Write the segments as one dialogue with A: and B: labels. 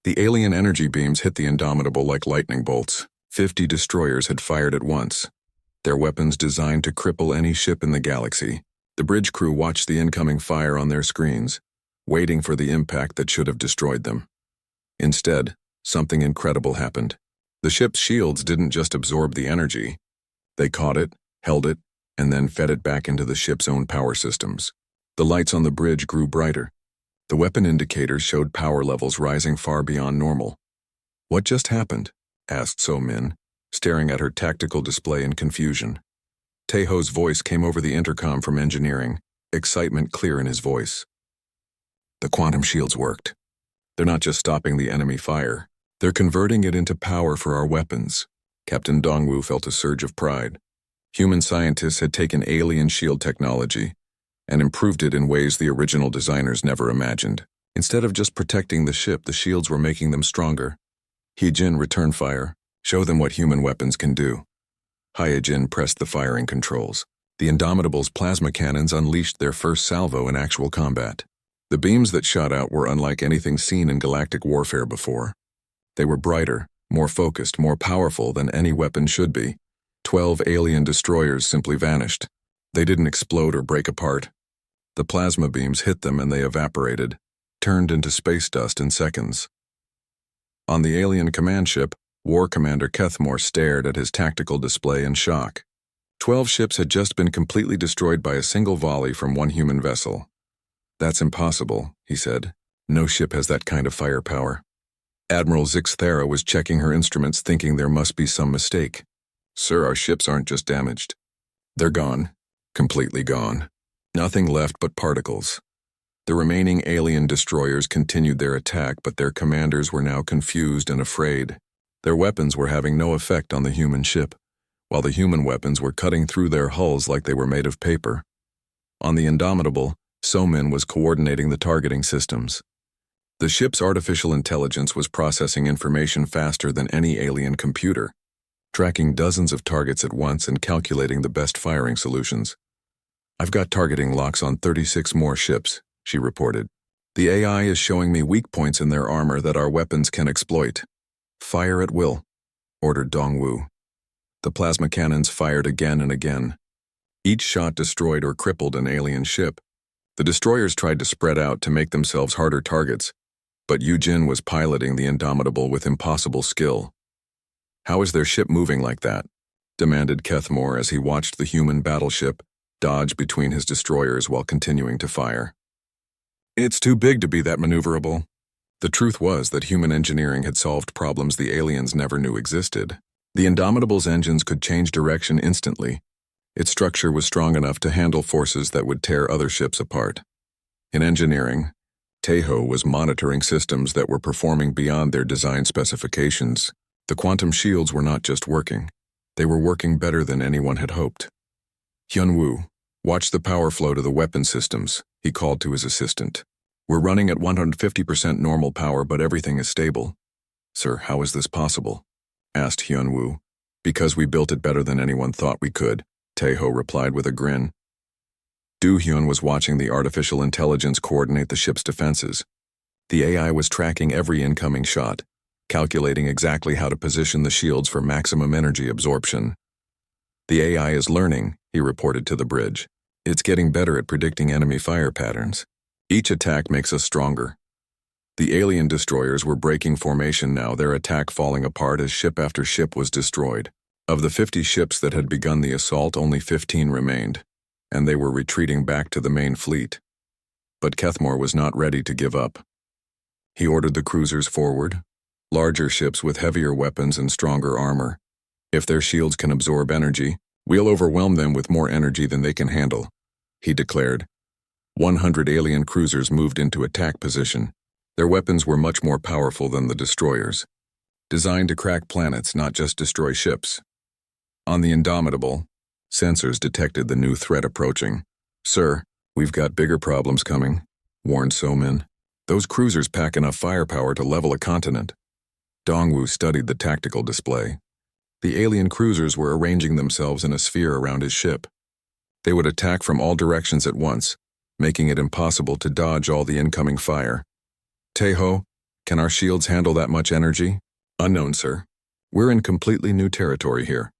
A: The alien energy beams hit the Indomitable like lightning bolts. 50 destroyers had fired at once, their weapons designed to cripple any ship in the galaxy. The bridge crew watched the incoming fire on their screens, waiting for the impact that should have destroyed them. Instead, something incredible happened. The ship's shields didn't just absorb the energy. They caught it, held it, and then fed it back into the ship's own power systems. The lights on the bridge grew brighter. The weapon indicators showed power levels rising far beyond normal. "What just happened?" asked So-Min, staring at her tactical display in confusion. Taeho's voice came over the intercom from engineering, excitement clear in his voice. "The quantum shields worked. They're not just stopping the enemy fire, they're converting it into power for our weapons." Captain Dongwu felt a surge of pride. Human scientists had taken alien shield technology and improved it in ways the original designers never imagined. Instead of just protecting the ship, the shields were making them stronger. Hee-Jin, return fire. Show them what human weapons can do. Hye-Jin pressed the firing controls. The Indomitable's plasma cannons unleashed their first salvo in actual combat. The beams that shot out were unlike anything seen in galactic warfare before. They were brighter, more focused, more powerful than any weapon should be. 12 alien destroyers simply vanished. They didn't explode or break apart. The plasma beams hit them and they evaporated, turned into space dust in seconds. On the alien command ship, War Commander Kethmore stared at his tactical display in shock. 12 ships had just been completely destroyed by a single volley from one human vessel. "That's impossible," he said. "No ship has that kind of firepower." Admiral Zixthera was checking her instruments, thinking there must be some mistake. "Sir, our ships aren't just damaged. They're gone. Completely gone. Nothing left but particles." The remaining alien destroyers continued their attack, but their commanders were now confused and afraid. Their weapons were having no effect on the human ship, while the human weapons were cutting through their hulls like they were made of paper. On the Indomitable, So-Min was coordinating the targeting systems. The ship's artificial intelligence was processing information faster than any alien computer, tracking dozens of targets at once and calculating the best firing solutions. "I've got targeting locks on 36 more ships," she reported. "The AI is showing me weak points in their armor that our weapons can exploit." "Fire at will," ordered Dongwu. The plasma cannons fired again and again. Each shot destroyed or crippled an alien ship. The destroyers tried to spread out to make themselves harder targets, but Hee-Jin was piloting the Indomitable with impossible skill. "How is their ship moving like that?" demanded Kethmore as he watched the human battleship dodge between his destroyers while continuing to fire. "It's too big to be that maneuverable." The truth was that human engineering had solved problems the aliens never knew existed. The Indomitable's engines could change direction instantly. Its structure was strong enough to handle forces that would tear other ships apart. In engineering, Taeho was monitoring systems that were performing beyond their design specifications. The quantum shields were not just working. They were working better than anyone had hoped. "Hyun-woo, watch the power flow to the weapon systems," he called to his assistant. "We're running at 150% normal power, but everything is stable." "Sir, how is this possible?" asked Hyun-woo. "Because we built it better than anyone thought we could," Taeho replied with a grin. Do-hyun was watching the artificial intelligence coordinate the ship's defenses. The AI was tracking every incoming shot, calculating exactly how to position the shields for maximum energy absorption. "The AI is learning," he reported to the bridge. "It's getting better at predicting enemy fire patterns. Each attack makes us stronger." The alien destroyers were breaking formation now, their attack falling apart as ship after ship was destroyed. Of the 50 ships that had begun the assault, only 15 remained, and they were retreating back to the main fleet. But Kethmore was not ready to give up. He ordered the cruisers forward, larger ships with heavier weapons and stronger armor. "If their shields can absorb energy, we'll overwhelm them with more energy than they can handle," he declared. 100 alien cruisers moved into attack position. Their weapons were much more powerful than the destroyers, designed to crack planets, not just destroy ships. On the Indomitable, sensors detected the new threat approaching. "Sir, we've got bigger problems coming," warned So-Min. "Those cruisers pack enough firepower to level a continent." Dongwu studied the tactical display. The alien cruisers were arranging themselves in a sphere around his ship. They would attack from all directions at once, making it impossible to dodge all the incoming fire. "Taeho, Can our shields handle that much energy? Unknown, sir. We're in completely new territory here.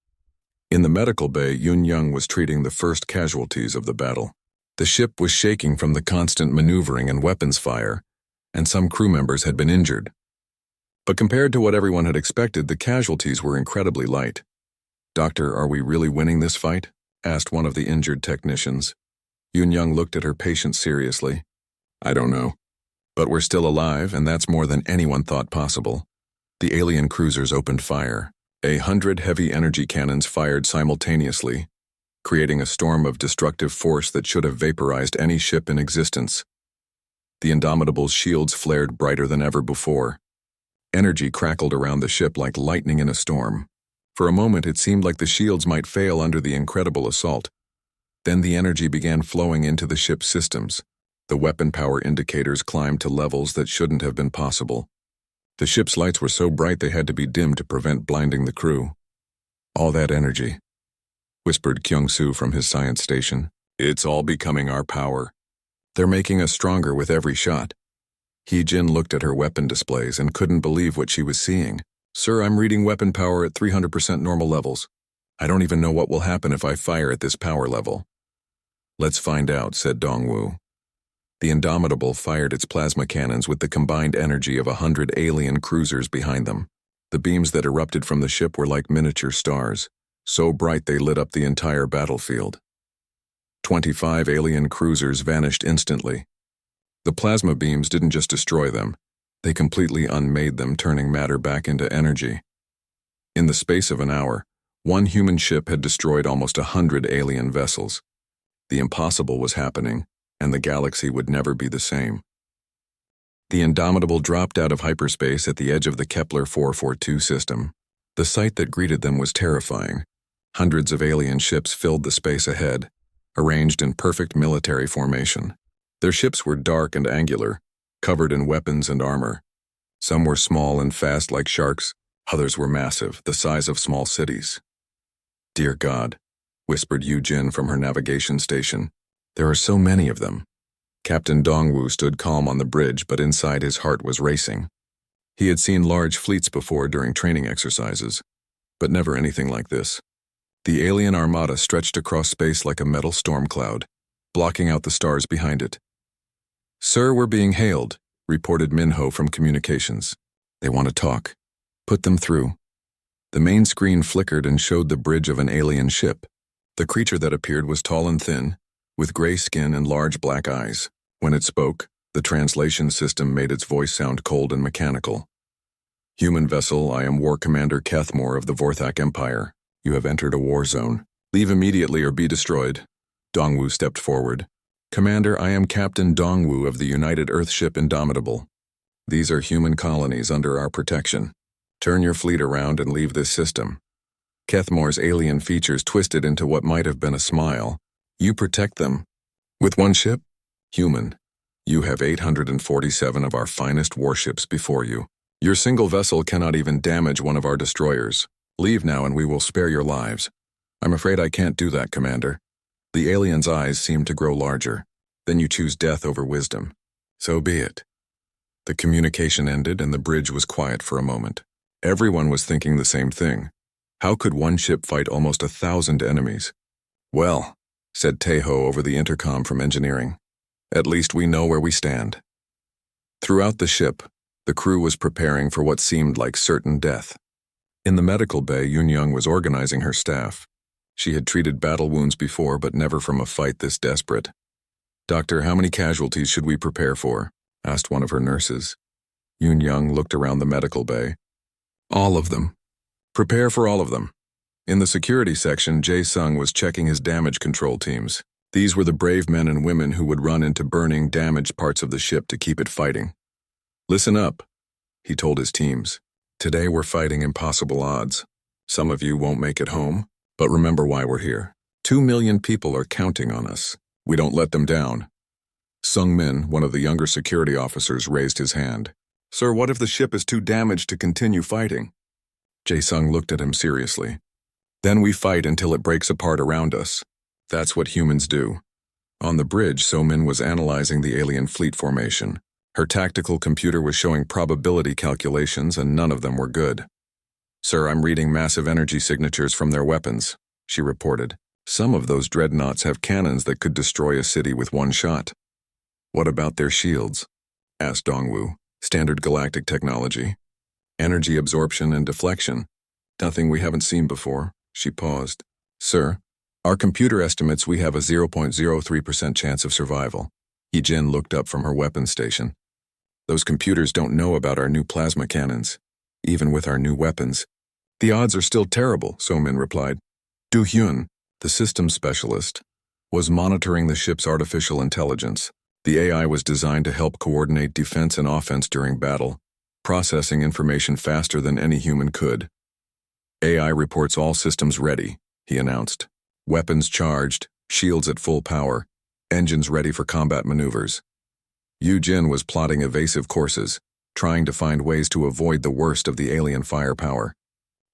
A: In the medical bay, Yun Young was treating the first casualties of the battle. The ship was shaking from the constant maneuvering and weapons fire, and some crew members had been injured. But compared to what everyone had expected, the casualties were incredibly light. "Doctor, are we really winning this fight?" asked one of the injured technicians. Yun Young looked at her patient seriously. "I don't know. But we're still alive, and that's more than anyone thought possible." The alien cruisers opened fire. 100 heavy energy cannons fired simultaneously, creating a storm of destructive force that should have vaporized any ship in existence. The Indomitable's shields flared brighter than ever before. Energy crackled around the ship like lightning in a storm. For a moment, it seemed like the shields might fail under the incredible assault. Then the energy began flowing into the ship's systems. The weapon power indicators climbed to levels that shouldn't have been possible. The ship's lights were so bright they had to be dimmed to prevent blinding the crew. "All that energy," whispered Kyung-soo from his science station. "It's all becoming our power. They're making us stronger with every shot." Hee-jin looked at her weapon displays and couldn't believe what she was seeing. "Sir, I'm reading weapon power at 300% normal levels. I don't even know what will happen if I fire at this power level." "Let's find out," said Dongwoo. The Indomitable fired its plasma cannons with the combined energy of 100 alien cruisers behind them. The beams that erupted from the ship were like miniature stars, so bright they lit up the entire battlefield. 25 alien cruisers vanished instantly. The plasma beams didn't just destroy them, they completely unmade them, turning matter back into energy. In the space of an hour, one human ship had destroyed almost 100 alien vessels. The impossible was happening, and the galaxy would never be the same. The Indomitable dropped out of hyperspace at the edge of the Kepler 442 system. The sight that greeted them was terrifying. Hundreds of alien ships filled the space ahead, arranged in perfect military formation. Their ships were dark and angular, covered in weapons and armor. Some were small and fast like sharks, others were massive, the size of small cities. "Dear God," whispered Yu-jin from her navigation station. "There are so many of them." Captain Dongwoo stood calm on the bridge, but inside his heart was racing. He had seen large fleets before during training exercises, but never anything like this. The alien armada stretched across space like a metal storm cloud, blocking out the stars behind it. "Sir, we're being hailed," reported Minho from communications. "They want to talk. Put them through." The main screen flickered and showed the bridge of an alien ship. The creature that appeared was tall and thin, with gray skin and large black eyes. When it spoke, the translation system made its voice sound cold and mechanical. "Human vessel, I am War Commander Kethmore of the Vorthak Empire. You have entered a war zone. Leave immediately or be destroyed." Dongwoo stepped forward. "Commander, I am Captain Dongwoo of the United Earthship Indomitable. These are human colonies under our protection. Turn your fleet around and leave this system." Kethmore's alien features twisted into what might have been a smile. "You protect them? With one ship? Human. You have 847 of our finest warships before you. Your single vessel cannot even damage one of our destroyers. Leave now and we will spare your lives." "I'm afraid I can't do that, Commander." The alien's eyes seemed to grow larger. "Then you choose death over wisdom. So be it." The communication ended and the bridge was quiet for a moment. Everyone was thinking the same thing. How could one ship fight almost 1,000 enemies? "Well," said Taeho over the intercom from engineering, "at least we know where we stand." Throughout the ship, the crew was preparing for what seemed like certain death. In the medical bay, Yun-young was organizing her staff. She had treated battle wounds before, but never from a fight this desperate. "Doctor, how many casualties should we prepare for?" asked one of her nurses. Yun-young looked around the medical bay. "All of them. Prepare for all of them." In the security section, Jae-sung was checking his damage control teams. These were the brave men and women who would run into burning, damaged parts of the ship to keep it fighting. "Listen up," he told his teams. "Today we're fighting impossible odds. Some of you won't make it home, but remember why we're here. 2 million people are counting on us. We don't let them down." Sung-min, one of the younger security officers, raised his hand. "Sir, what if the ship is too damaged to continue fighting?" Jae-sung looked at him seriously. "Then we fight until it breaks apart around us. That's what humans do." On the bridge, So-min was analyzing the alien fleet formation. Her tactical computer was showing probability calculations, and none of them were good. "Sir, I'm reading massive energy signatures from their weapons," she reported. "Some of those dreadnoughts have cannons that could destroy a city with one shot." "What about their shields?" asked Dongwu. "Standard galactic technology. Energy absorption and deflection. Nothing we haven't seen before." She paused. "Sir, our computer estimates we have a 0.03% chance of survival." Yijin looked up from her weapons station. "Those computers don't know about our new plasma cannons. Even with our new weapons, the odds are still terrible," So-min replied. Du Hyun, the systems specialist, was monitoring the ship's artificial intelligence. The AI was designed to help coordinate defense and offense during battle, processing information faster than any human could. "AI reports all systems ready," he announced. "Weapons charged, shields at full power, engines ready for combat maneuvers." Yu Jin was plotting evasive courses, trying to find ways to avoid the worst of the alien firepower.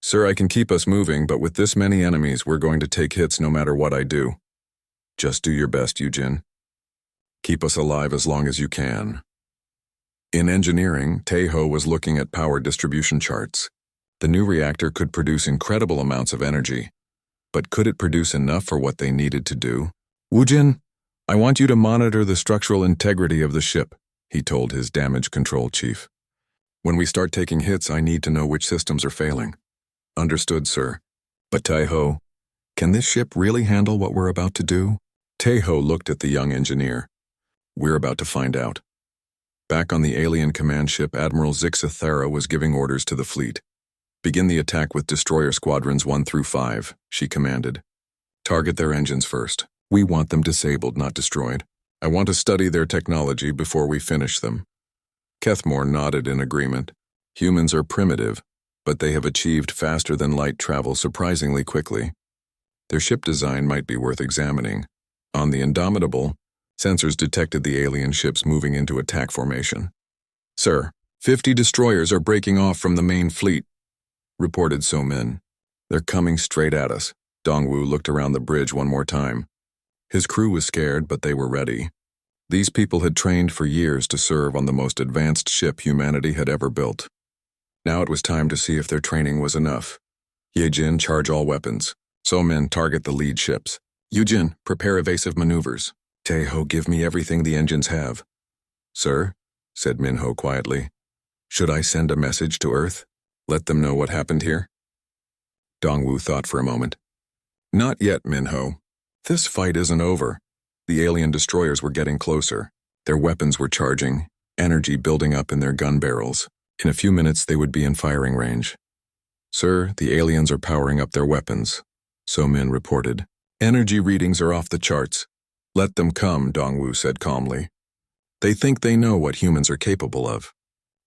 A: "Sir, I can keep us moving, but with this many enemies, we're going to take hits no matter what I do." "Just do your best, Yu Jin. Keep us alive as long as you can." In engineering, Taeho was looking at power distribution charts. The new reactor could produce incredible amounts of energy, but could it produce enough for what they needed to do? "Woojin, I want you to monitor the structural integrity of the ship," he told his damage control chief. "When we start taking hits, I need to know which systems are failing." "Understood, sir. But Taeho, can this ship really handle what we're about to do?" Taeho looked at the young engineer. "We're about to find out." Back on the alien command ship, Admiral Zixathera was giving orders to the fleet. "Begin the attack with destroyer squadrons 1 through 5, she commanded. "Target their engines first. We want them disabled, not destroyed. I want to study their technology before we finish them." Kethmore nodded in agreement. Humans are primitive, but they have achieved faster than light travel surprisingly quickly. Their ship design might be worth examining. On the Indomitable, sensors detected the alien ships moving into attack formation. "Sir, 50 destroyers are breaking off from the main fleet," reported So-min. "They're coming straight at us." Dongwu looked around the bridge one more time. His crew was scared, but they were ready. These people had trained for years to serve on the most advanced ship humanity had ever built. Now it was time to see if their training was enough. "Yejin, charge all weapons. So-min, target the lead ships. Yujin, prepare evasive maneuvers. Taeho, give me everything the engines have." "Sir," said Minho quietly, "should I send a message to Earth? Let them know what happened here?" Dongwu thought for a moment. "Not yet, Minho. This fight isn't over." The alien destroyers were getting closer. Their weapons were charging, energy building up in their gun barrels. In a few minutes they would be in firing range. "Sir, the aliens are powering up their weapons," So-min reported. "Energy readings are off the charts." "Let them come," Dongwu said calmly. "They think they know what humans are capable of.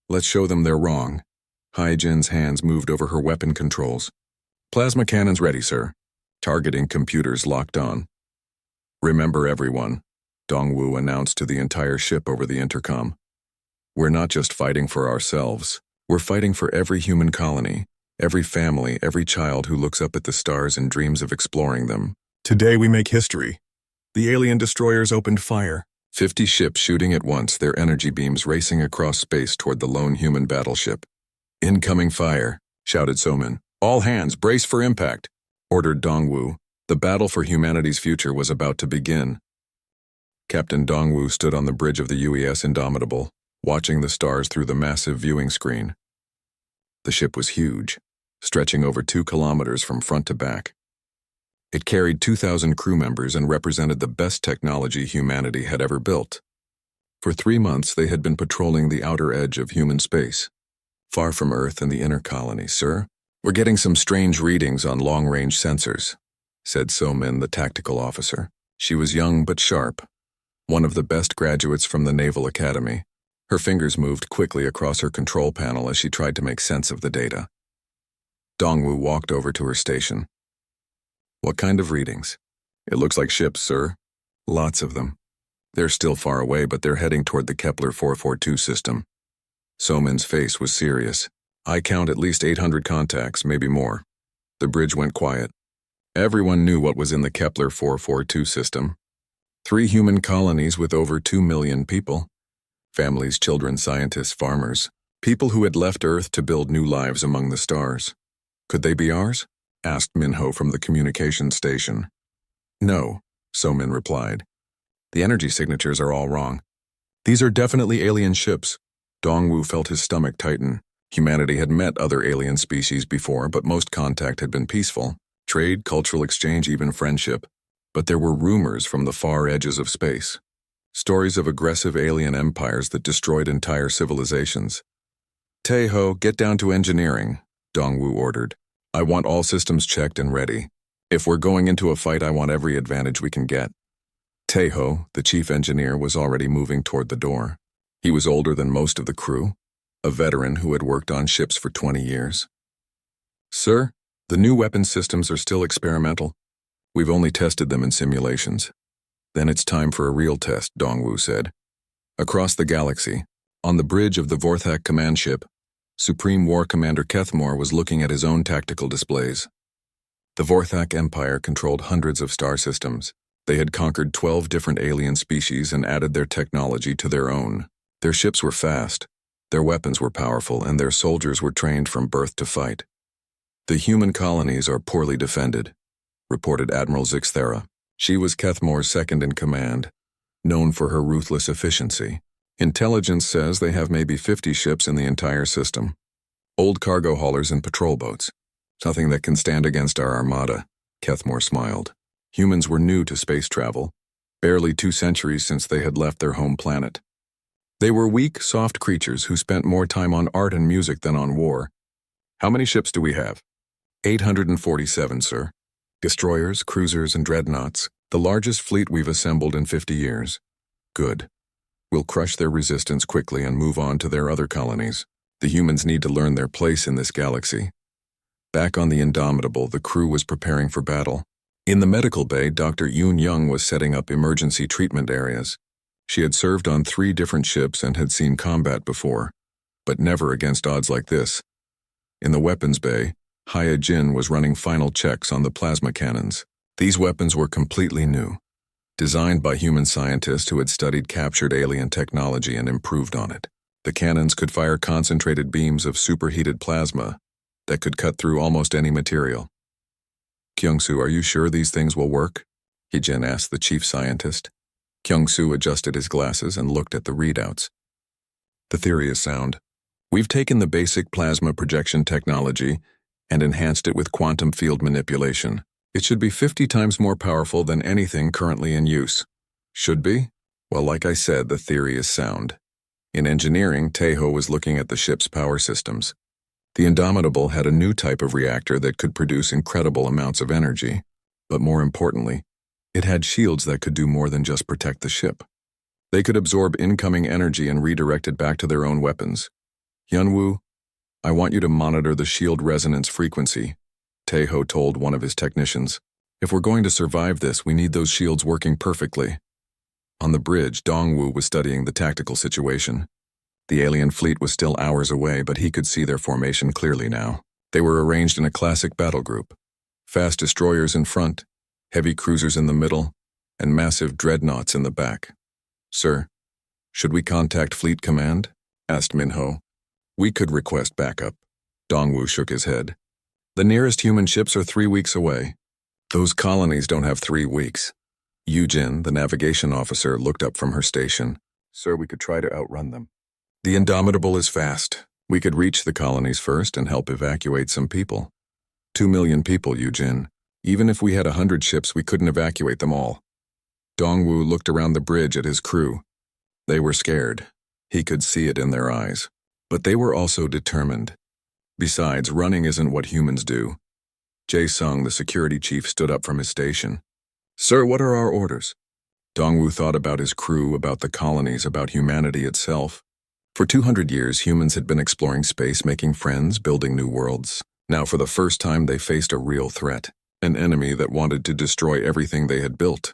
A: Let's show them they're wrong." Haijin's hands moved over her weapon controls. "Plasma cannons ready, sir." Targeting computers locked on. "Remember everyone," Dongwu announced to the entire ship over the intercom. "We're not just fighting for ourselves. We're fighting for every human colony, every family, every child who looks up at the stars and dreams of exploring them. Today we make history." The alien destroyers opened fire. 50 ships shooting at once, their energy beams racing across space toward the lone human battleship. "Incoming fire," shouted So-min. "All hands, brace for impact," ordered Dongwu. The battle for humanity's future was about to begin. Captain Dongwu stood on the bridge of the UES Indomitable, watching the stars through the massive viewing screen. The ship was huge, stretching over 2 kilometers from front to back. It carried 2,000 crew members and represented the best technology humanity had ever built. For 3 months, they had been patrolling the outer edge of human space, far from Earth and the inner colony. "Sir, we're getting some strange readings on long-range sensors," said So-min, the tactical officer. She was young but sharp, one of the best graduates from the Naval Academy. Her fingers moved quickly across her control panel as she tried to make sense of the data. Dongwu walked over to her station. "What kind of readings?" "It looks like ships, sir. Lots of them. They're still far away, but they're heading toward the Kepler 442 system." So-min's face was serious. "I count at least 800 contacts, maybe more." The bridge went quiet. Everyone knew what was in the Kepler 442 system. 3 human colonies with over 2 million people. Families, children, scientists, farmers. People who had left Earth to build new lives among the stars. Could they be ours? Asked Minho from the communications station. No, So-Min replied. The energy signatures are all wrong. These are definitely alien ships. Dongwu felt his stomach tighten. Humanity had met other alien species before, but most contact had been peaceful. Trade, cultural exchange, even friendship. But there were rumors from the far edges of space. Stories of aggressive alien empires that destroyed entire civilizations. Taeho, get down to engineering, Dongwu ordered. I want all systems checked and ready. If we're going into a fight, I want every advantage we can get. Taeho, the chief engineer, was already moving toward the door. He was older than most of the crew, a veteran who had worked on ships for 20 years. Sir, the new weapon systems are still experimental. We've only tested them in simulations. Then it's time for a real test, Dongwu said. Across the galaxy, on the bridge of the Vorthak command ship, Supreme War Commander Kethmore was looking at his own tactical displays. The Vorthak Empire controlled hundreds of star systems. They had conquered 12 different alien species and added their technology to their own. Their ships were fast, their weapons were powerful, and their soldiers were trained from birth to fight. The human colonies are poorly defended, reported Admiral Zixthera. She was Kethmore's second in command, known for her ruthless efficiency. Intelligence says they have maybe 50 ships in the entire system. Old cargo haulers and patrol boats. Nothing that can stand against our Armada, Kethmore smiled. Humans were new to space travel, barely 2 centuries since they had left their home planet. They were weak, soft creatures who spent more time on art and music than on war. How many ships do we have? 847, sir. Destroyers, cruisers, and dreadnoughts, the largest fleet we've assembled in 50 years. Good. We'll crush their resistance quickly and move on to their other colonies. The humans need to learn their place in this galaxy. Back on the Indomitable, the crew was preparing for battle. In the medical bay, Dr. Yoon Young was setting up emergency treatment areas. She had served on 3 different ships and had seen combat before, but never against odds like this. In the weapons bay, Haya Jin was running final checks on the plasma cannons. These weapons were completely new, designed by human scientists who had studied captured alien technology and improved on it. The cannons could fire concentrated beams of superheated plasma that could cut through almost any material. Kyung-soo, are you sure these things will work? Hee-jin asked the chief scientist. Kyung-soo adjusted his glasses and looked at the readouts. The theory is sound. We've taken the basic plasma projection technology and enhanced it with quantum field manipulation. It should be 50 times more powerful than anything currently in use. Should be? Well, like I said, the theory is sound. In engineering, Taeho was looking at the ship's power systems. The Indomitable had a new type of reactor that could produce incredible amounts of energy, but more importantly, it had shields that could do more than just protect the ship. They could absorb incoming energy and redirect it back to their own weapons. Hyunwoo, I want you to monitor the shield resonance frequency, Taeho told one of his technicians. If we're going to survive this, we need those shields working perfectly. On the bridge, Dongwu was studying the tactical situation. The alien fleet was still hours away, but he could see their formation clearly now. They were arranged in a classic battle group. Fast destroyers in front, heavy cruisers in the middle, and massive dreadnoughts in the back. Sir, should we contact Fleet Command? Asked Minho. We could request backup. Dongwu shook his head. The nearest human ships are 3 weeks away. Those colonies don't have 3 weeks. Yujin, the navigation officer, looked up from her station. Sir, we could try to outrun them. The Indomitable is fast. We could reach the colonies first and help evacuate some people. 2 million people, Yujin. Even if we had 100 ships, we couldn't evacuate them all. Dongwu looked around the bridge at his crew. They were scared. He could see it in their eyes. But they were also determined. Besides, running isn't what humans do. Jae-sung, the security chief, stood up from his station. Sir, what are our orders? Dongwu thought about his crew, about the colonies, about humanity itself. For 200 years, humans had been exploring space, making friends, building new worlds. Now, for the first time, they faced a real threat, an enemy that wanted to destroy everything they had built.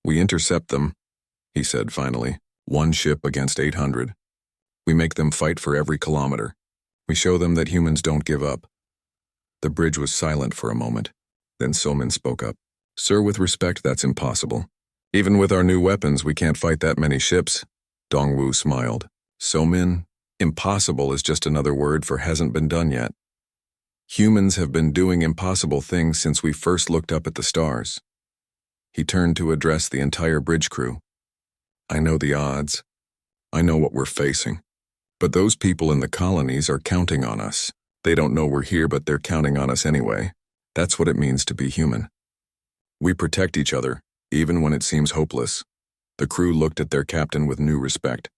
A: We intercept them, he said finally. 1 ship against 800. We make them fight for every kilometer. We show them that humans don't give up. The bridge was silent for a moment. Then So-Min spoke up. Sir, with respect, that's impossible. Even with our new weapons, we can't fight that many ships. Dongwu smiled. So Min, impossible is just another word for hasn't been done yet. Humans have been doing impossible things since we first looked up at the stars. He turned to address the entire bridge crew. I know the odds. I know what we're facing. But those people in the colonies are counting on us. They don't know we're here, but they're counting on us anyway. That's what it means to be human. We protect each other, even when it seems hopeless. The crew looked at their captain with new respect.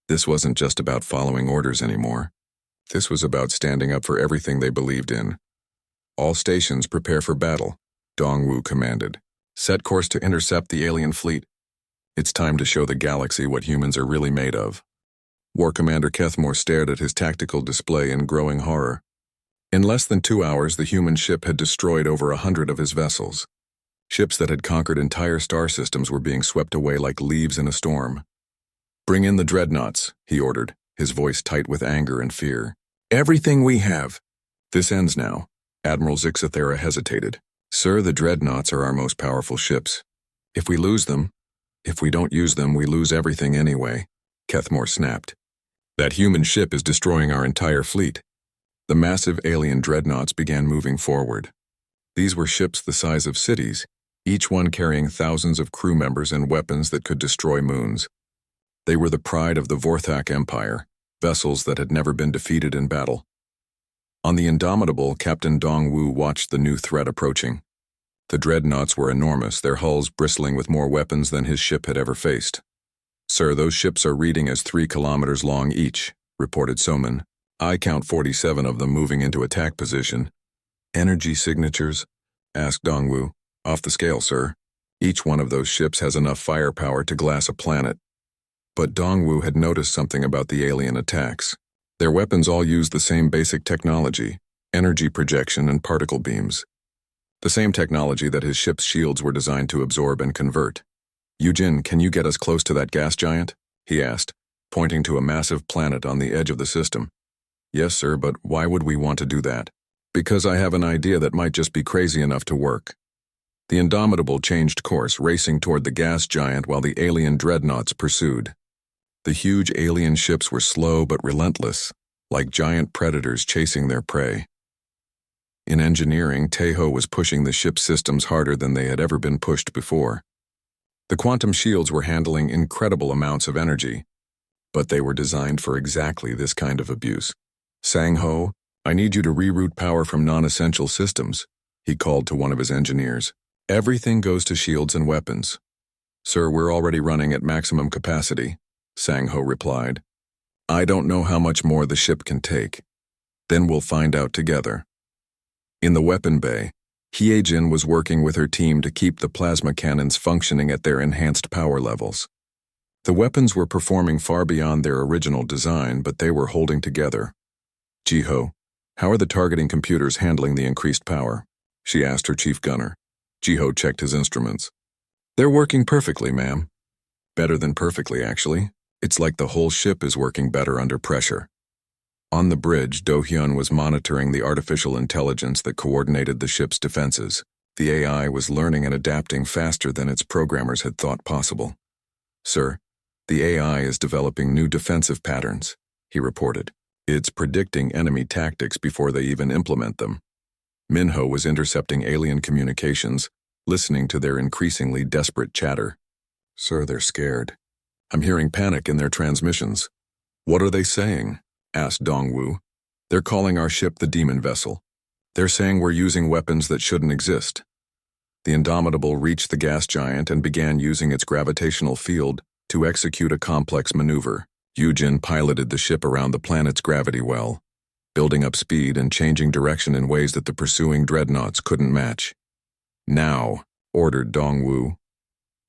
A: This wasn't just about following orders anymore. This was about standing up for everything they believed in. All stations prepare for battle, Dongwu commanded. Set course to intercept the alien fleet. It's time to show the galaxy what humans are really made of. War Commander Kethmore stared at his tactical display in growing horror. In less than 2 hours, the human ship had destroyed over 100 of his vessels. Ships that had conquered entire star systems were being swept away like leaves in a storm. Bring in the dreadnoughts, he ordered, his voice tight with anger and fear. Everything we have. This ends now. Admiral Zixathera hesitated. Sir, the dreadnoughts are our most powerful ships. If we lose them, if we don't use them, we lose everything anyway, Kethmore snapped. That human ship is destroying our entire fleet. The massive alien dreadnoughts began moving forward. These were ships the size of cities, each one carrying thousands of crew members and weapons that could destroy moons. They were the pride of the Vorthak Empire, vessels that had never been defeated in battle. On the Indomitable, Captain Dongwu watched the new threat approaching. The dreadnoughts were enormous, their hulls bristling with more weapons than his ship had ever faced. Sir, those ships are reading as 3 kilometers long each, reported Soman. I count 47 of them moving into attack position. Energy signatures? Asked Dongwu. Off the scale, sir. Each one of those ships has enough firepower to glass a planet. But Dongwu had noticed something about the alien attacks. Their weapons all used the same basic technology, energy projection and particle beams. The same technology that his ship's shields were designed to absorb and convert. Yujin, can you get us close to that gas giant? He asked, pointing to a massive planet on the edge of the system. Yes, sir, but why would we want to do that? Because I have an idea that might just be crazy enough to work. The Indomitable changed course, racing toward the gas giant while the alien dreadnoughts pursued. The huge alien ships were slow but relentless, like giant predators chasing their prey. In engineering, Tejo was pushing the ship's systems harder than they had ever been pushed before. The quantum shields were handling incredible amounts of energy, but they were designed for exactly this kind of abuse. Sang-Ho, I need you to reroute power from non-essential systems, he called to one of his engineers. Everything goes to shields and weapons. Sir, we're already running at maximum capacity, Sang-Ho replied. I don't know how much more the ship can take. Then we'll find out together. In the weapon bay, Hyejin was working with her team to keep the plasma cannons functioning at their enhanced power levels. The weapons were performing far beyond their original design, but they were holding together. Jiho, how are the targeting computers handling the increased power? She asked her chief gunner. Jiho checked his instruments. They're working perfectly, ma'am. Better than perfectly, actually. It's like the whole ship is working better under pressure. On the bridge, Do-hyun was monitoring the artificial intelligence that coordinated the ship's defenses. The AI was learning and adapting faster than its programmers had thought possible. Sir, the AI is developing new defensive patterns, he reported. It's predicting enemy tactics before they even implement them. Minho was intercepting alien communications, listening to their increasingly desperate chatter. Sir, they're scared. I'm hearing panic in their transmissions. What are they saying? Asked Dongwu. They're calling our ship the Demon Vessel. They're saying we're using weapons that shouldn't exist. The Indomitable reached the gas giant and began using its gravitational field to execute a complex maneuver. Yujin piloted the ship around the planet's gravity well, building up speed and changing direction in ways that the pursuing dreadnoughts couldn't match. Now, ordered Dongwu.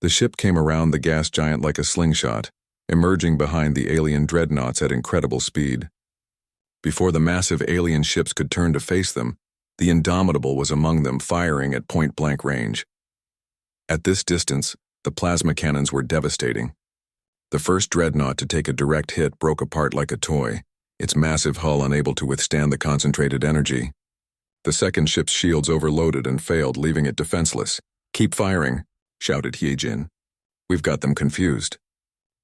A: The ship came around the gas giant like a slingshot, emerging behind the alien dreadnoughts at incredible speed. Before the massive alien ships could turn to face them, the Indomitable was among them, firing at point-blank range. At this distance, the plasma cannons were devastating. The first dreadnought to take a direct hit broke apart like a toy, its massive hull unable to withstand the concentrated energy. The second ship's shields overloaded and failed, leaving it defenseless. Keep firing, shouted Hyejin. We've got them confused.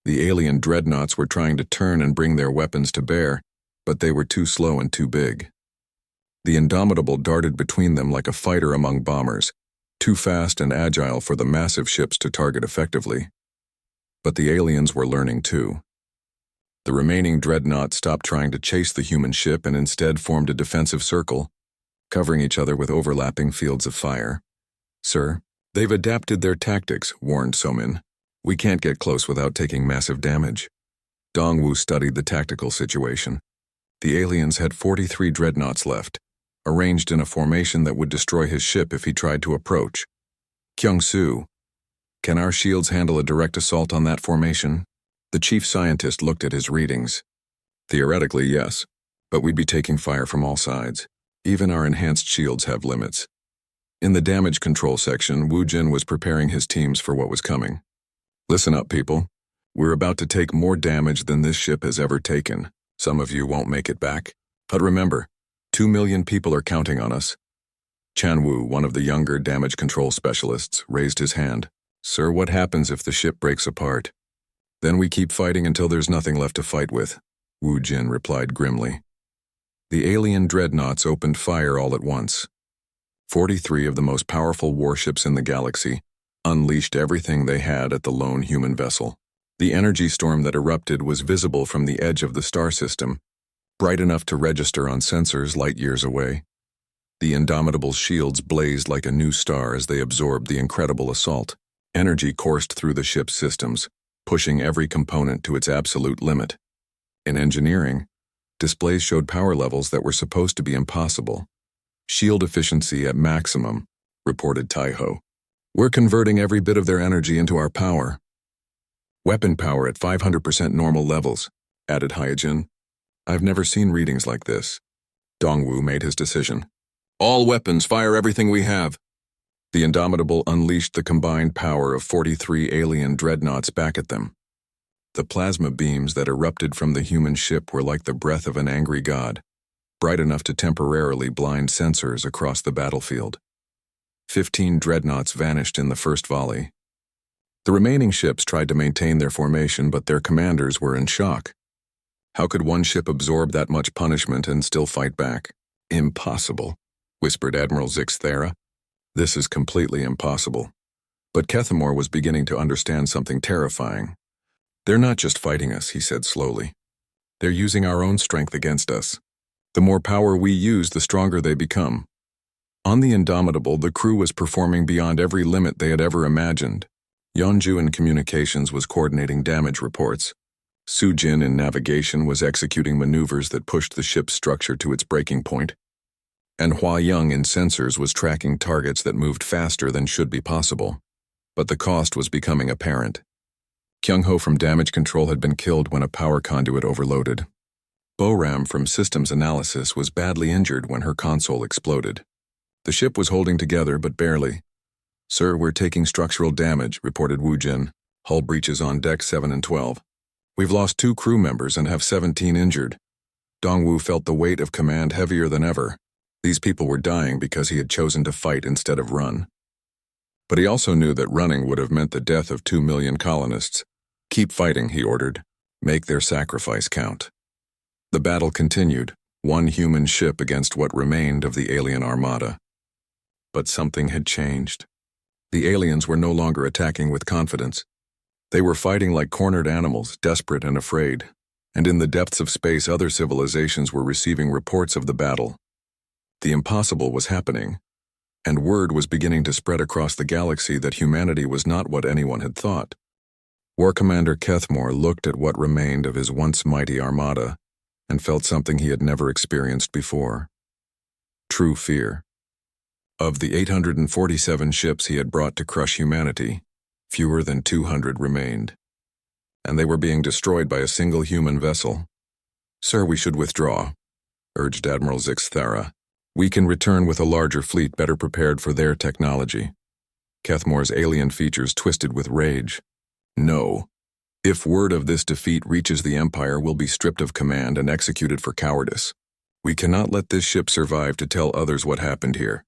A: The alien dreadnoughts were trying to turn and bring their weapons to bear, but they were too slow and too big. The Indomitable darted between them like a fighter among bombers, too fast and agile for the massive ships to target effectively. But the aliens were learning too. The remaining dreadnought stopped trying to chase the human ship and instead formed a defensive circle, covering each other with overlapping fields of fire. "Sir, they've adapted their tactics," warned Somin. "We can't get close without taking massive damage." Dongwu studied the tactical situation. The aliens had 43 dreadnoughts left, arranged in a formation that would destroy his ship if he tried to approach. "Kyung-Soo, can our shields handle a direct assault on that formation?" The chief scientist looked at his readings. "Theoretically, yes, but we'd be taking fire from all sides. Even our enhanced shields have limits." In the damage control section, Wu Jin was preparing his teams for what was coming. "Listen up, people. We're about to take more damage than this ship has ever taken. Some of you won't make it back. But remember, 2 million people are counting on us." Chan Wu, one of the younger damage control specialists, raised his hand. "Sir, what happens if the ship breaks apart?" "Then we keep fighting until there's nothing left to fight with," Wu Jin replied grimly. The alien dreadnoughts opened fire all at once. 43 of the most powerful warships in the galaxy unleashed everything they had at the lone human vessel. The energy storm that erupted was visible from the edge of the star system, bright enough to register on sensors light years away. The Indomitable's shields blazed like a new star as they absorbed the incredible assault. Energy coursed through the ship's systems, pushing every component to its absolute limit. In engineering, displays showed power levels that were supposed to be impossible. "Shield efficiency at maximum," reported Taiho. "We're converting every bit of their energy into our power." "Weapon power at 500% normal levels," added Hyojin. "I've never seen readings like this." Dongwu made his decision. "All weapons, fire everything we have." The Indomitable unleashed the combined power of 43 alien dreadnoughts back at them. The plasma beams that erupted from the human ship were like the breath of an angry god, bright enough to temporarily blind sensors across the battlefield. 15 dreadnoughts vanished in the first volley. The remaining ships tried to maintain their formation, but their commanders were in shock. How could one ship absorb that much punishment and still fight back? "Impossible," whispered Admiral Zixthera. "This is completely impossible." But Kethamor was beginning to understand something terrifying. "They're not just fighting us," he said slowly. "They're using our own strength against us. The more power we use, the stronger they become." On the Indomitable, the crew was performing beyond every limit they had ever imagined. Yeonju in communications was coordinating damage reports. Sujin in navigation was executing maneuvers that pushed the ship's structure to its breaking point. And Hua Young in sensors was tracking targets that moved faster than should be possible. But the cost was becoming apparent. Kyung-ho from damage control had been killed when a power conduit overloaded. Boram from systems analysis was badly injured when her console exploded. The ship was holding together, but barely. "Sir, we're taking structural damage," reported Wu Jin. "Hull breaches on deck 7 and 12. We've lost 2 crew members and have 17 injured." Dongwu felt the weight of command heavier than ever. These people were dying because he had chosen to fight instead of run. But he also knew that running would have meant the death of 2 million colonists. "Keep fighting," he ordered. "Make their sacrifice count." The battle continued, one human ship against what remained of the alien armada. But something had changed. The aliens were no longer attacking with confidence. They were fighting like cornered animals, desperate and afraid. And in the depths of space, other civilizations were receiving reports of the battle. The impossible was happening, and word was beginning to spread across the galaxy that humanity was not what anyone had thought. War Commander Kethmore looked at what remained of his once mighty armada and felt something he had never experienced before. True fear. Of the 847 ships he had brought to crush humanity, fewer than 200 remained, and they were being destroyed by a single human vessel. "Sir, we should withdraw," urged Admiral Zixthera. "We can return with a larger fleet better prepared for their technology." Kethmore's alien features twisted with rage. "No. If word of this defeat reaches the Empire, we'll be stripped of command and executed for cowardice. We cannot let this ship survive to tell others what happened here."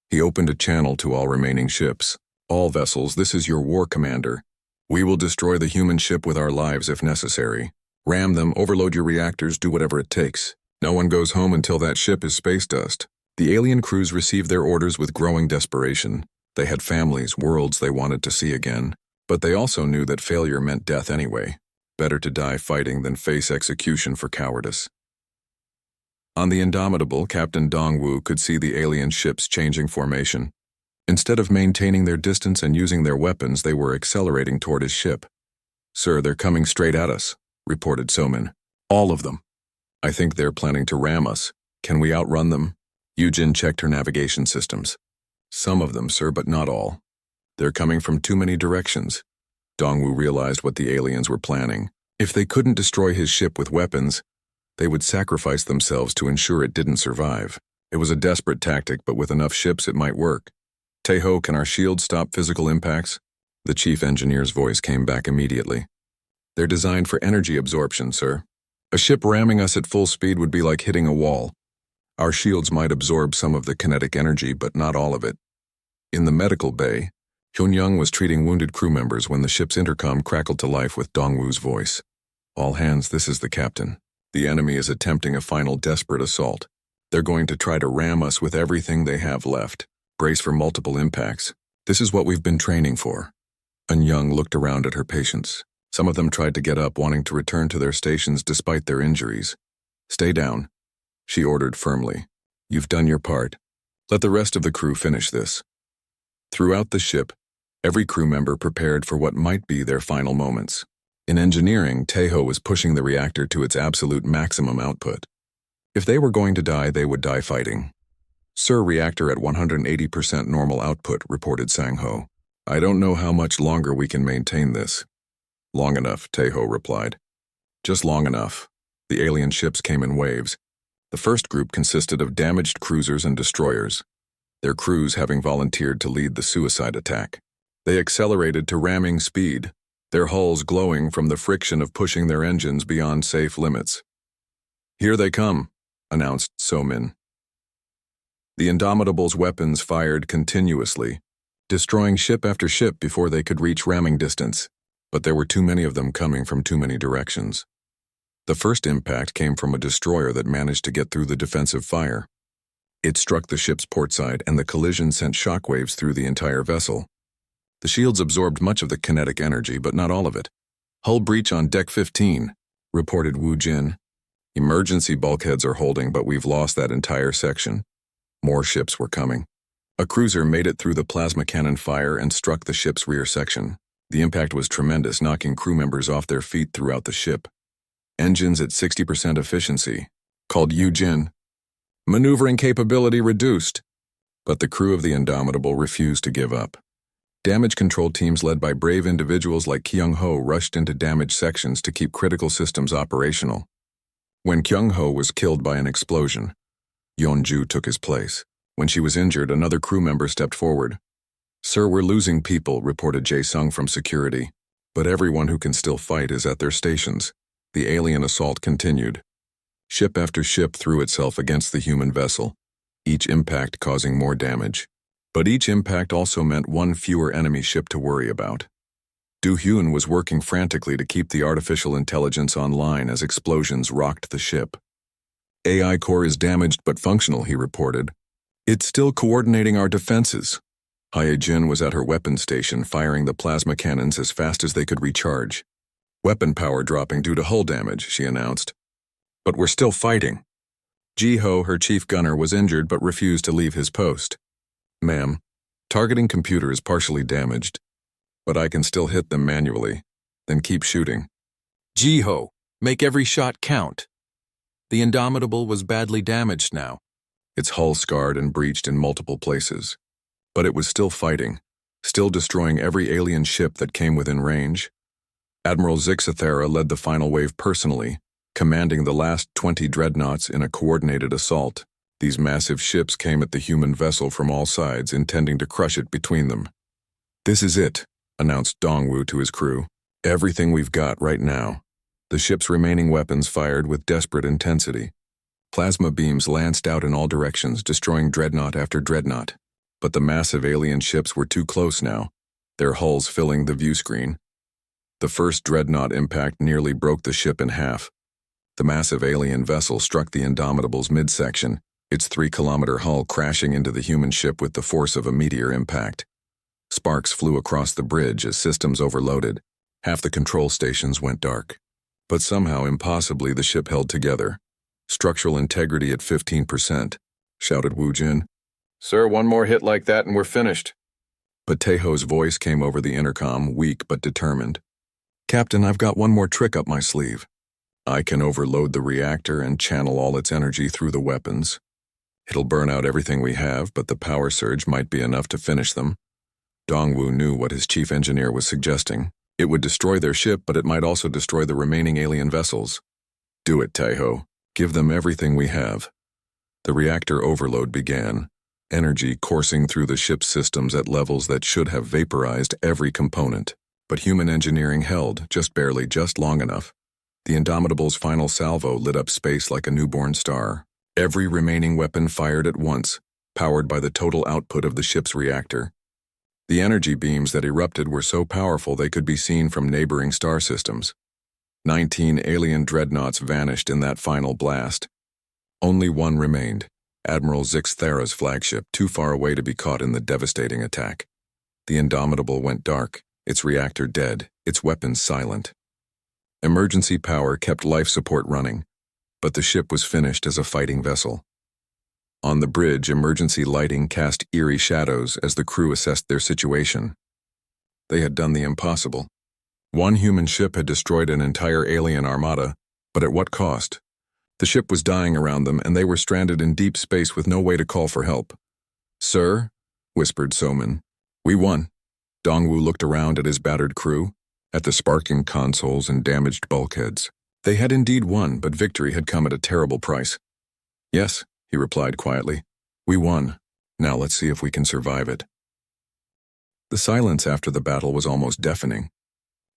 A: He opened a channel to all remaining ships. "All vessels, this is your war commander. We will destroy the human ship with our lives if necessary. Ram them, overload your reactors, do whatever it takes. No one goes home until that ship is space dust. The alien crews received their orders with growing desperation. They had families, worlds they wanted to see again. But they also knew that failure meant death anyway. Better to die fighting than face execution for cowardice. On the Indomitable, Captain Dongwu could see the alien ships changing formation. Instead of maintaining their distance and using their weapons, they were accelerating toward his ship. "Sir, they're coming straight at us," reported Somin. "All of them. I think they're planning to ram us. Can we outrun them?" Yujin checked her navigation systems. "Some of them, sir, but not all. They're coming from too many directions." Dongwu realized what the aliens were planning. If they couldn't destroy his ship with weapons, they would sacrifice themselves to ensure it didn't survive. It was a desperate tactic, but with enough ships it might work. "Taeho, can our shields stop physical impacts?" The chief engineer's voice came back immediately. "They're designed for energy absorption, sir. A ship ramming us at full speed would be like hitting a wall. Our shields might absorb some of the kinetic energy, but not all of it." In the medical bay, Hyun-young was treating wounded crew members when the ship's intercom crackled to life with Dongwu's voice. "All hands, this is the captain. The enemy is attempting a final desperate assault. They're going to try to ram us with everything they have left. Brace for multiple impacts. This is what we've been training for." Eun-young looked around at her patients. Some of them tried to get up, wanting to return to their stations despite their injuries. "Stay down," she ordered firmly. "You've done your part. Let the rest of the crew finish this." Throughout the ship, every crew member prepared for what might be their final moments. In engineering, Taeho was pushing the reactor to its absolute maximum output. If they were going to die, they would die fighting. "Sir, reactor at 180% normal output," reported Sang-ho. "I don't know how much longer we can maintain this." "Long enough," Taeho replied. "Just long enough." The alien ships came in waves. The first group consisted of damaged cruisers and destroyers, their crews having volunteered to lead the suicide attack. They accelerated to ramming speed, their hulls glowing from the friction of pushing their engines beyond safe limits. "Here they come," announced Somin. The Indomitable's weapons fired continuously, destroying ship after ship before they could reach ramming distance, but there were too many of them coming from too many directions. The first impact came from a destroyer that managed to get through the defensive fire. It struck the ship's port side, and the collision sent shockwaves through the entire vessel. The shields absorbed much of the kinetic energy, but not all of it. "Hull breach on deck 15, reported Wu Jin. "Emergency bulkheads are holding, but we've lost that entire section." More ships were coming. A cruiser made it through the plasma cannon fire and struck the ship's rear section. The impact was tremendous, knocking crew members off their feet throughout the ship. "Engines at 60% efficiency," called Yu Jin. "Maneuvering capability reduced." But the crew of the Indomitable refused to give up. Damage control teams led by brave individuals like Kyung-ho rushed into damaged sections to keep critical systems operational. When Kyung-ho was killed by an explosion, Yeon-ju took his place. When she was injured, another crew member stepped forward. "Sir, we're losing people," reported Jae-sung from security. "But everyone who can still fight is at their stations." The alien assault continued. Ship after ship threw itself against the human vessel, each impact causing more damage. But each impact also meant one fewer enemy ship to worry about. Do-hyun was working frantically to keep the artificial intelligence online as explosions rocked the ship. "AI core is damaged but functional," he reported. "It's still coordinating our defenses." Hye-jin was at her weapon station firing the plasma cannons as fast as they could recharge. "Weapon power dropping due to hull damage," she announced. "But we're still fighting." Ji-ho, her chief gunner, was injured but refused to leave his post. "Ma'am, targeting computer is partially damaged, but I can still hit them manually, then keep shooting." "Ji-ho, make every shot count." The Indomitable was badly damaged now, its hull scarred and breached in multiple places. But it was still fighting, still destroying every alien ship that came within range. Admiral Zixathera led the final wave personally, commanding the last 20 dreadnoughts in a coordinated assault. These massive ships came at the human vessel from all sides, intending to crush it between them. "This is it," announced Dongwu to his crew. "Everything we've got right now." The ship's remaining weapons fired with desperate intensity. Plasma beams lanced out in all directions, destroying dreadnought after dreadnought. But the massive alien ships were too close now, their hulls filling the view screen. The first dreadnought impact nearly broke the ship in half. The massive alien vessel struck the Indomitable's midsection, its 3-kilometer hull crashing into the human ship with the force of a meteor impact. Sparks flew across the bridge as systems overloaded. Half the control stations went dark. But somehow, impossibly, the ship held together. "Structural integrity at 15%, shouted Wu Jin. "Sir, one more hit like that and we're finished." But Taeho's voice came over the intercom, weak but determined. "Captain, I've got one more trick up my sleeve. I can overload the reactor and channel all its energy through the weapons. It'll burn out everything we have, but the power surge might be enough to finish them." Dongwu knew what his chief engineer was suggesting. It would destroy their ship, but it might also destroy the remaining alien vessels. "Do it, Taeho. Give them everything we have." The reactor overload began, energy coursing through the ship's systems at levels that should have vaporized every component. But human engineering held, just barely, just long enough. The Indomitable's final salvo lit up space like a newborn star. Every remaining weapon fired at once, powered by the total output of the ship's reactor. The energy beams that erupted were so powerful they could be seen from neighboring star systems. 19 alien dreadnoughts vanished in that final blast. Only one remained, Admiral Zix Thera's flagship, too far away to be caught in the devastating attack. The Indomitable went dark, its reactor dead, its weapons silent. Emergency power kept life support running, but the ship was finished as a fighting vessel. On the bridge, emergency lighting cast eerie shadows as the crew assessed their situation. They had done the impossible. One human ship had destroyed an entire alien armada, but at what cost? The ship was dying around them, and they were stranded in deep space with no way to call for help. "Sir," whispered Somin. "We won." Dongwu looked around at his battered crew, at the sparking consoles and damaged bulkheads. They had indeed won, but victory had come at a terrible price. "Yes," he replied quietly. "We won. Now let's see if we can survive it." The silence after the battle was almost deafening.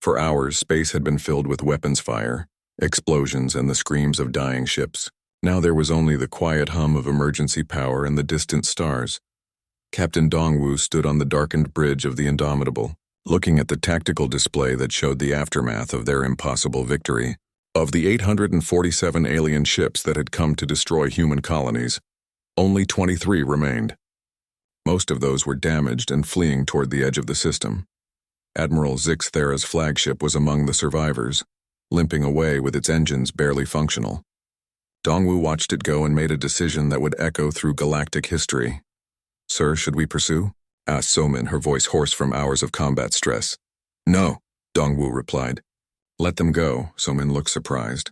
A: For hours, space had been filled with weapons fire, explosions, and the screams of dying ships. Now there was only the quiet hum of emergency power and the distant stars. Captain Dongwu stood on the darkened bridge of the Indomitable, looking at the tactical display that showed the aftermath of their impossible victory. Of the 847 alien ships that had come to destroy human colonies, only 23 remained. Most of those were damaged and fleeing toward the edge of the system. Admiral Zix Thera's flagship was among the survivors, limping away with its engines barely functional. Dongwu watched it go and made a decision that would echo through galactic history. "Sir, should we pursue?" asked Somin, her voice hoarse from hours of combat stress. "No," Dongwu replied. "Let them go," Somin looked surprised.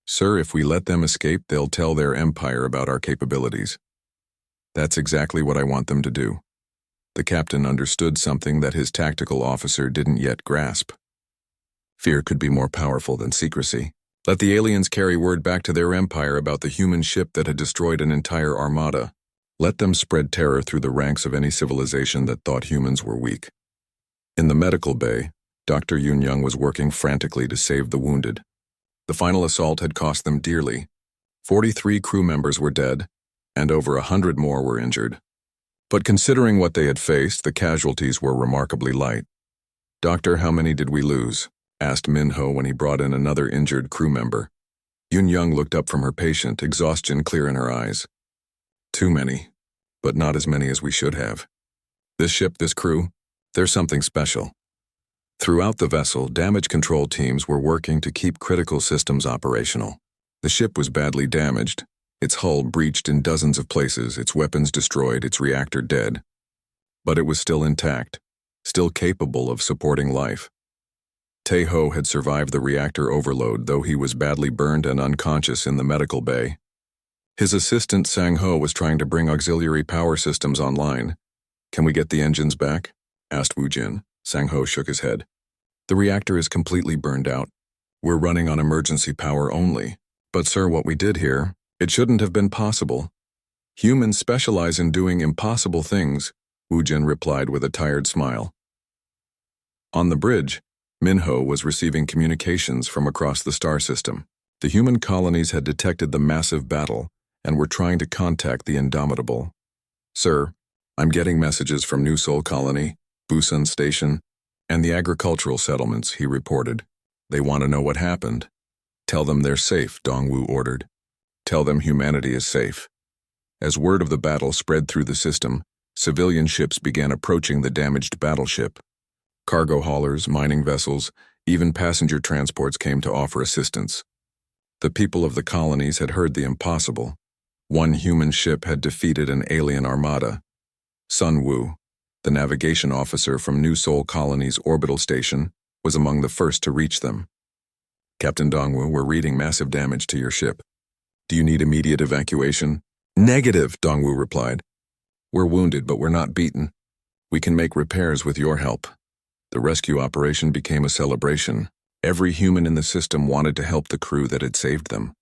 A: "Sir, if we let them escape, they'll tell their empire about our capabilities." "That's exactly what I want them to do." The captain understood something that his tactical officer didn't yet grasp. Fear could be more powerful than secrecy. Let the aliens carry word back to their empire about the human ship that had destroyed an entire armada. Let them spread terror through the ranks of any civilization that thought humans were weak. In the medical bay, Dr. Yun-Young was working frantically to save the wounded. The final assault had cost them dearly. 43 crew members were dead, and over 100 more were injured. But considering what they had faced, the casualties were remarkably light. "Doctor, how many did we lose?" asked Minho when he brought in another injured crew member. Yun-Young looked up from her patient, exhaustion clear in her eyes. "Too many, but not as many as we should have. This ship, this crew, they're something special." Throughout the vessel, damage control teams were working to keep critical systems operational. The ship was badly damaged, its hull breached in dozens of places, its weapons destroyed, its reactor dead. But it was still intact, still capable of supporting life. Taeho had survived the reactor overload, though he was badly burned and unconscious in the medical bay. His assistant Sang-ho was trying to bring auxiliary power systems online. "Can we get the engines back?" asked Wu Jin. Sang-ho shook his head. "The reactor is completely burned out. We're running on emergency power only. But sir, what we did here, it shouldn't have been possible. Humans specialize in doing impossible things," Wu Jin replied with a tired smile. On the bridge, Minho was receiving communications from across the star system. The human colonies had detected the massive battle and were trying to contact the Indomitable. "Sir, I'm getting messages from New Sol Colony, Busan Station. And the agricultural settlements, he reported. They want to know what happened. Tell them they're safe, Dongwu ordered. Tell them humanity is safe. As word of the battle spread through the system, civilian ships began approaching the damaged battleship. Cargo haulers, mining vessels, even passenger transports came to offer assistance. The people of the colonies had heard the impossible. One human ship had defeated an alien armada. Sun Wu, the navigation officer from New Seoul Colony's orbital station, was among the first to reach them. Captain Dongwu, we're reading massive damage to your ship. Do you need immediate evacuation? Negative, Dongwu replied. We're wounded, but we're not beaten. We can make repairs with your help. The rescue operation became a celebration. Every human in the system wanted to help the crew that had saved them.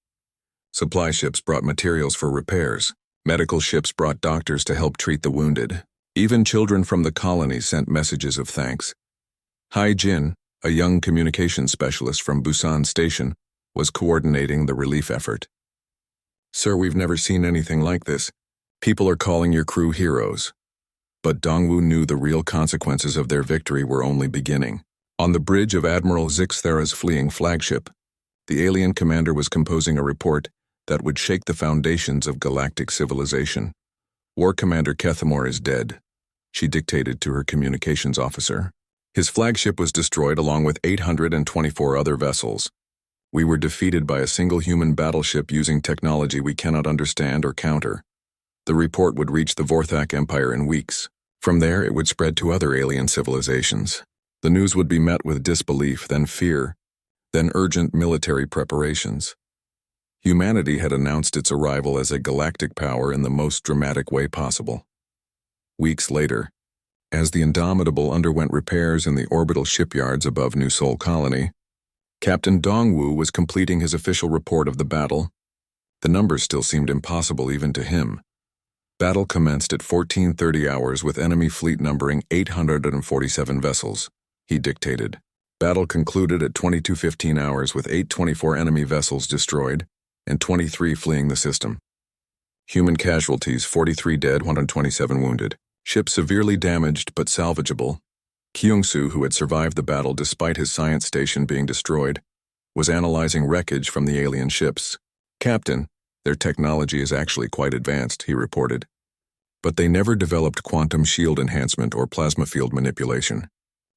A: Supply ships brought materials for repairs. Medical ships brought doctors to help treat the wounded. Even children from the colonies sent messages of thanks. Hai Jin, a young communications specialist from Busan Station, was coordinating the relief effort. Sir, we've never seen anything like this. People are calling your crew heroes. But Dongwu knew the real consequences of their victory were only beginning. On the bridge of Admiral Zixthera's fleeing flagship, the alien commander was composing a report that would shake the foundations of galactic civilization. War Commander Kethamore is dead, she dictated to her communications officer. His flagship was destroyed along with 824 other vessels. We were defeated by a single human battleship using technology we cannot understand or counter. The report would reach the Vorthak Empire in weeks. From there, it would spread to other alien civilizations. The news would be met with disbelief, then fear, then urgent military preparations. Humanity had announced its arrival as a galactic power in the most dramatic way possible. Weeks later, as the Indomitable underwent repairs in the orbital shipyards above New Seoul Colony, Captain Dongwu was completing his official report of the battle. The numbers still seemed impossible even to him. Battle commenced at 14:30 hours with enemy fleet numbering 847 vessels, he dictated. Battle concluded at 22:15 hours with 824 enemy vessels destroyed and 23 fleeing the system. Human casualties, 43 dead, 127 wounded. Ship severely damaged but salvageable. Kyung-soo, who had survived the battle despite his science station being destroyed, was analyzing wreckage from the alien ships. Captain, their technology is actually quite advanced, he reported. But they never developed quantum shield enhancement or plasma field manipulation.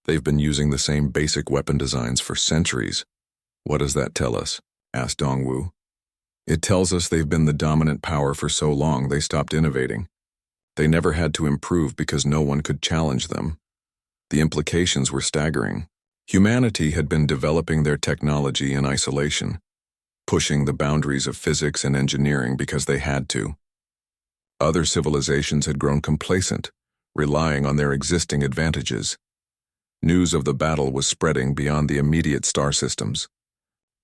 A: They've been using the same basic weapon designs for centuries. What does that tell us? Asked Dongwu. It tells us they've been the dominant power for so long they stopped innovating. They never had to improve because no one could challenge them. The implications were staggering. Humanity had been developing their technology in isolation, pushing the boundaries of physics and engineering because they had to. Other civilizations had grown complacent, relying on their existing advantages. News of the battle was spreading beyond the immediate star systems.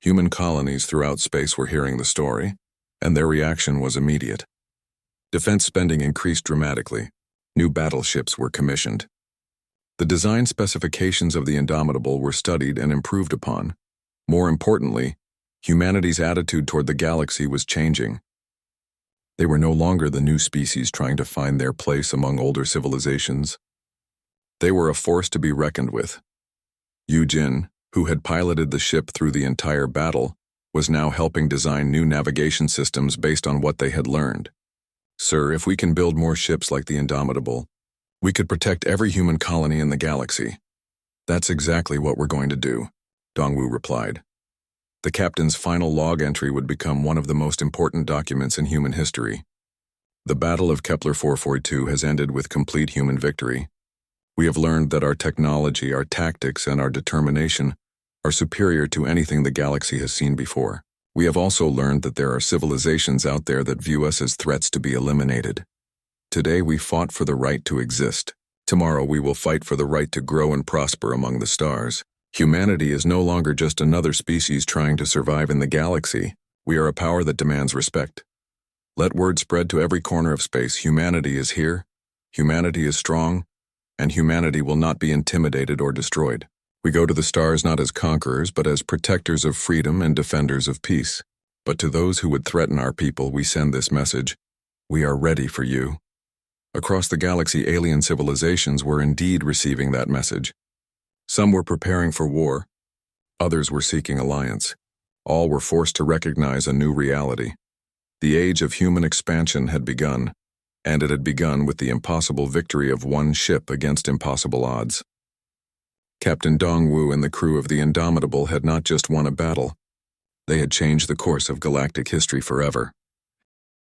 A: Human colonies throughout space were hearing the story, and their reaction was immediate. Defense spending increased dramatically. New battleships were commissioned. The design specifications of the Indomitable were studied and improved upon. More importantly, humanity's attitude toward the galaxy was changing. They were no longer the new species trying to find their place among older civilizations. They were a force to be reckoned with. Yu Jin, who had piloted the ship through the entire battle, was now helping design new navigation systems based on what they had learned. Sir, if we can build more ships like the Indomitable, we could protect every human colony in the galaxy. That's exactly what we're going to do, Dongwu replied. The captain's final log entry would become one of the most important documents in human history. The Battle of Kepler 442 has ended with complete human victory. We have learned that our technology, our tactics, and our determination are superior to anything the galaxy has seen before. We have also learned that there are civilizations out there that view us as threats to be eliminated. Today we fought for the right to exist. Tomorrow we will fight for the right to grow and prosper among the stars. Humanity is no longer just another species trying to survive in the galaxy. We are a power that demands respect. Let word spread to every corner of space. Humanity is here, humanity is strong, and humanity will not be intimidated or destroyed. We go to the stars not as conquerors, but as protectors of freedom and defenders of peace. But to those who would threaten our people, we send this message: we are ready for you. Across the galaxy, alien civilizations were indeed receiving that message. Some were preparing for war, others were seeking alliance. All were forced to recognize a new reality. The age of human expansion had begun, and it had begun with the impossible victory of one ship against impossible odds. Captain Dongwu and the crew of the Indomitable had not just won a battle, they had changed the course of galactic history forever.